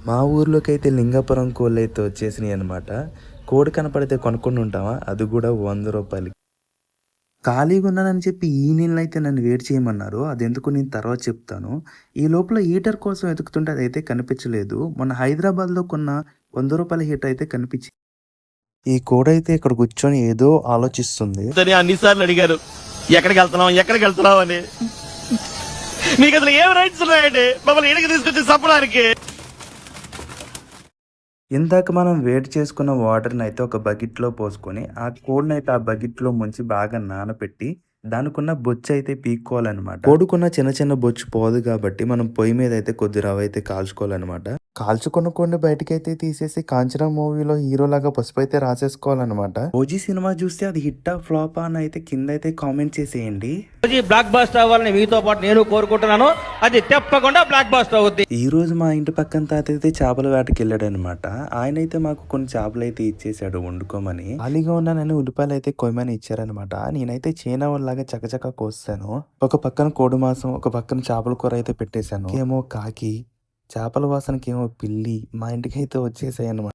మా ఊర్లోకైతే లింగాపురం కోళ్ళైతే వచ్చేసినాయి అనమాట. కోడి కనపడితే కొనుక్కొని ఉంటామా? అది కూడా రూ. 100. ఖాళీగా ఉన్నానని చెప్పి ఈ నీళ్ళనైతే నన్ను వేడి చేయమన్నారు. అదెందుకో నేను తర్వాత చెప్తాను. ఈ లోపల హీటర్ కోసం వెతుకుతుంటే అదైతే కనిపించలేదు. మొన్న హైదరాబాద్‌లో కొన్న రూ. 100 హీటర్ అయితే కనిపించింది. ఈ కోడైతే ఇక్కడ కూర్చొని ఏదో ఆలోచిస్తుంది. అన్నిసార్లు అడిగారు ఎక్కడికి వెళ్తున్నావు అని. నీకు అసలు ఏం రైట్స్ ఉన్నాయండి మమ్మల్ని ఇంటికి తీసుకొచ్చి చంపడానికి? ఇందాక మనం వేడి చేసుకున్న వాటర్‌ని అయితే ఒక బకెట్‌లో పోసుకొని, ఆ కోడినైతే ఆ బకెట్‌లో ముంచి బాగా నానపెట్టి, దానికున్న బొచ్చయితే పీక్కోవాలనమాట. కోడికున్న చిన్న చిన్న బొచ్చు పోదు కాబట్టి, మనం పొయ్యి మీద అయితే కొద్ది రవ్వయితే కాల్చుకోవాలనమాట. కాల్చుకున్న కోడిని బయటకైతే తీసేసి 'కాంచన' మూవీలో హీరోలాగా పసుపయితే రాసేసుకోవాలనమాట. 'ఓజీ' సినిమా చూస్తే అది హిట్టా? ఫ్లాపా? అని అయితే కిందయితే కామెంట్ చేసేయండి. బ్లాక్ బాస్టర్ అవ్వాలని మీతో పాటు నేను కోరుకుంటున్నాను. అది తప్పకుండా బ్లాక్ బాస్టర్ అవుద్ది. ఈ రోజు మా ఇంటి పక్కన తాత అయితే చేపల వేటకి వెళ్ళాడనమాట. ఆయనైతే మాకు కొన్ని చేపలు అయితే ఇచ్చేసాడు వండుకోమని. ఖాళీగా ఉన్న నేను ఉల్లిపాయలు అయితే కొయ్యమని ఇచ్చారనమాట. నేనైతే చైనావాళ్ళలాగా చకచకా కోస్తాను. ఒక పక్కన కోడి మాంసం, ఒక పక్కన చేపల కూర అయితే పెట్టేశాను. ఏమో కాకి, చేపల వాసనకేమో పిల్లి మా ఇంటికైతే వచ్చేసాయి అనమాట.